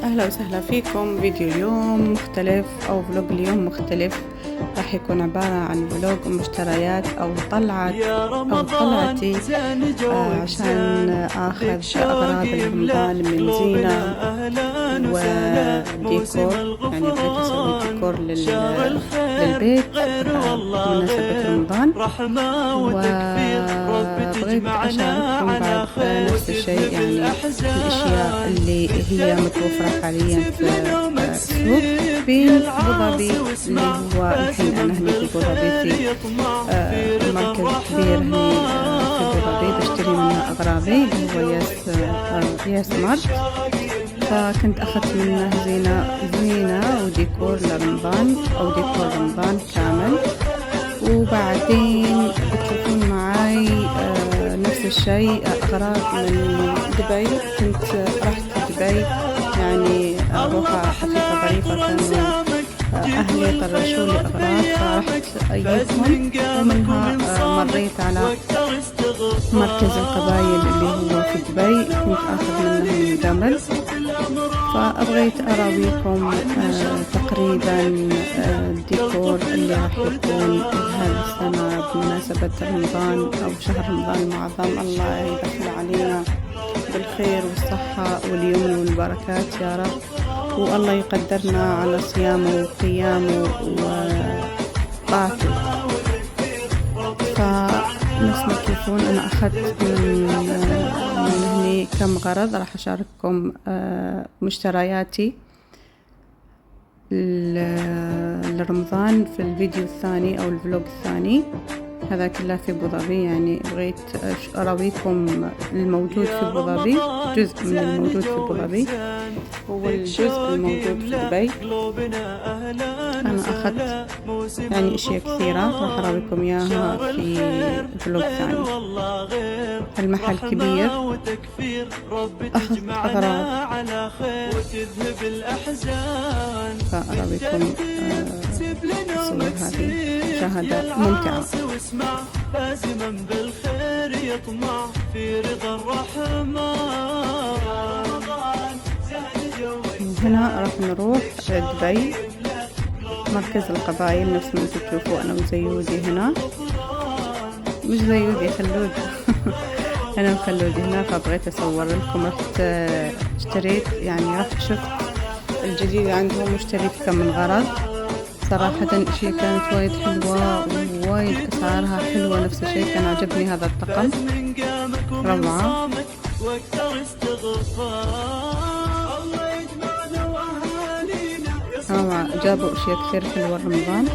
أهلا وسهلا فيكم. فيديو اليوم مختلف أو فلوج اليوم مختلف، راح يكون عبارة عن فلوج مشتريات أو طلعتي عشان أخذ أغراض رمضان من زينة وديكور. يعني بغيت أسوي ديكور للبيت بمناسبة رمضان، وبغيت أشارككم بعد نفس الشيء، يعني الأشياء اللي هي متوفرة حاليا في السوق بين أبو ظبي، اللي هو الحين أنا هني في أبو ظبي في مركز كبير هني في أبو ظبي بشتري منه أغراضي اللي هو ياس مارت. فكنت أخذت منه زينة وديكور لرمضان أو ديكور رمضان كامل. وبعدين بتشوفون معاي نفس الشيء أغراض من دبي. كنت رحت دبي يعني روحة خفيفة ظريفة، كانوا أهلي طرشوا لي أغراض فرحت أجيبهم، ومنها مريت على مركز القبائل اللي هو في دبي، كنت أخذ منهم جمل. فأبغيت أراويكم تقريبا الديكور اللي راح يكون هذه السنة بمناسبة رمضان أو شهر رمضان المعظم. الله يدخل علينا بالخير والصحة واليمن والبركات يا رب، والله يقدرنا على صيامه وقيامه وطاعته. فنفس ما تشوفون أنا أخذت من هني كم غرض، راح أشارككم مشترياتي لرمضان في الفيديو الثاني أو الفلوج الثاني. هذا كله في أبو ظبي، يعني بغيت أراويكم الموجود في أبو ظبي، جزء من الموجود في أبو ظبي هو الجزء الموجود في دبي. أنا أخذت يعني أشياء كثيرة راح أراويكم إياها في فلوج ثاني. المحل كبير، أخذت أغراض فأراويكم الصور هذه مشاهدة ممتعة. لازما بالخير يطمع في رضا الرحمن. هنا راح نروح دبي مركز القبائل، نفس ما انتم تشوفوا أنا وزيودي هنا، مش زيودي خلود أنا وخلودي هنا. فبغيت أصور لكم، رحت اشتريت يعني رحت شفت الجديد عندهم واشتريت كم من غرض. صراحة الشيء كانت وايد حلوة ووايد أسعارها حلوة. نفس الشيء كان عجبني هذا الطقم، روعة روعة. جابوا أشياء كثير حلوة رمضان،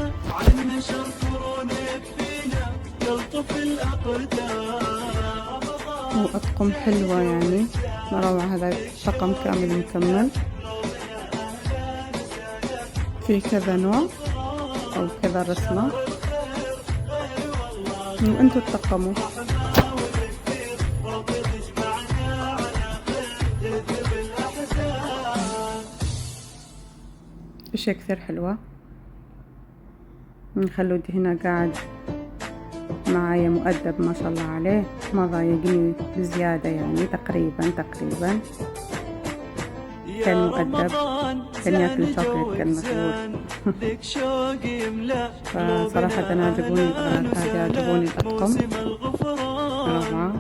وأطقم حلوة يعني روعة. هذا طقم كامل مكمل في كذا نوع أو كذا رسمة، وأنتوا تطقموا. أشياء كثير حلوة. خلودي هنا قاعد معايا مؤدب ما شاء الله عليه، ما ضايقني بزيادة يعني تقريبا كان مؤدب، كان ياكل شوكولات كان مشغول فصراحة أنا عجبوني الأغراض هذه، عجبوني الأطقم روعة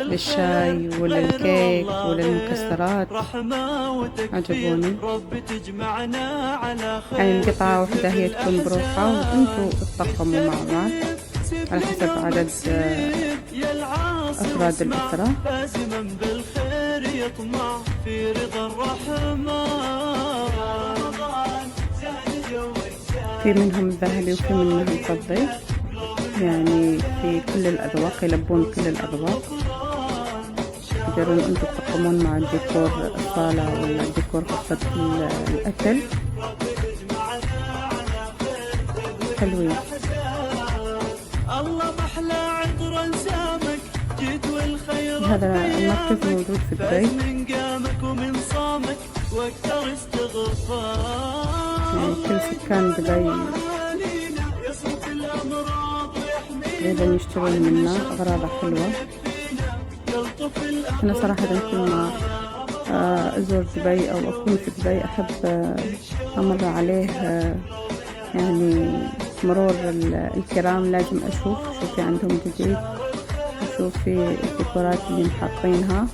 للشاي وللكيك وللمكسرات، عجبوني. يعني قطعة واحدة هي تكون بروحها وانتوا تطقموا مع بعض على حسب عدد أفراد الأسرة. يطمع في رضا الرحمن. في منهم ذهبي وفي منهم فضي، يعني في كل الأذواق، يلبون كل الأذواق. تقدرون انتم تقومون مع الديكور الصالة ولا الديكور غرفة الأكل، حلوين. هذا المركز موجود في دبي، يعني كل سكان دبي تقريبا يشترون منا أغراض حلوة. أنا صراحة كل ما أزور دبي أو أكون في دبي أحب أمر عليه يعني مرور الكرام. لازم أشوف شو في عندهم جديد، أشوف في الديكورات اللي محطينها،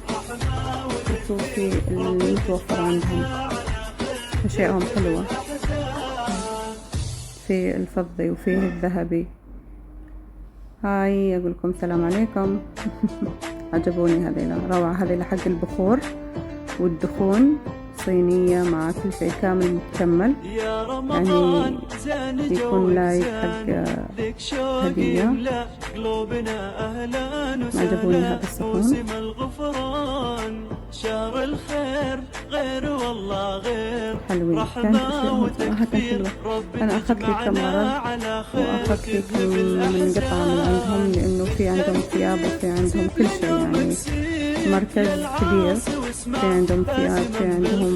أشوف في اللي متوفر عندهم، أشياءهم حلوة في الفضي وفيه الذهبي. هاي أقولكم السلام عليكم. عجبوني هذيلا روعة، هذيلا حق البخور والدخون، صينية مع كل شيء كامل مكمل، يعني يكون لايك حق هدية. عجبوني هذا الصحون. حلوين، كانت أشياء صراحة حلوة. أنا أخذت لي كاميرا وأخذت لي من قطعة من عندهم، لأنه في عندهم ثياب وفي عندهم كل شيء، يعني مركز كبير، في عندهم ثياب، في عندهم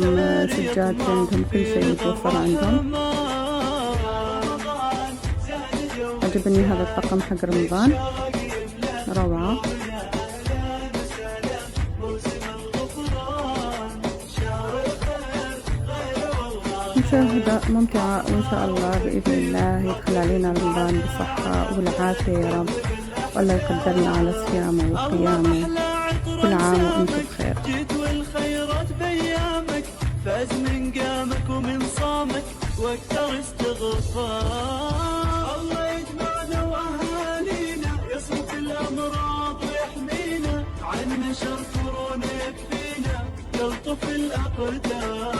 سجاد، في عندهم كل شيء متوفر عندهم. عجبني هذا الطقم حق رمضان، روعة. مشاهدة ممتعة، وإن شاء الله بإذن الله يدخل علينا رمضان بالصحة والعافية يا رب، والله يقدرنا على صيامه وقيامه. كل عام وأنتم بخير. جيت والخيرات بيامك، فاز من قامك ومن صامك واكثر استغفار. الله يجمعنا واهالينا، يصرف الامراض ويحمينا، عنا شر كورونا يكفينا، يلطف الاقدار.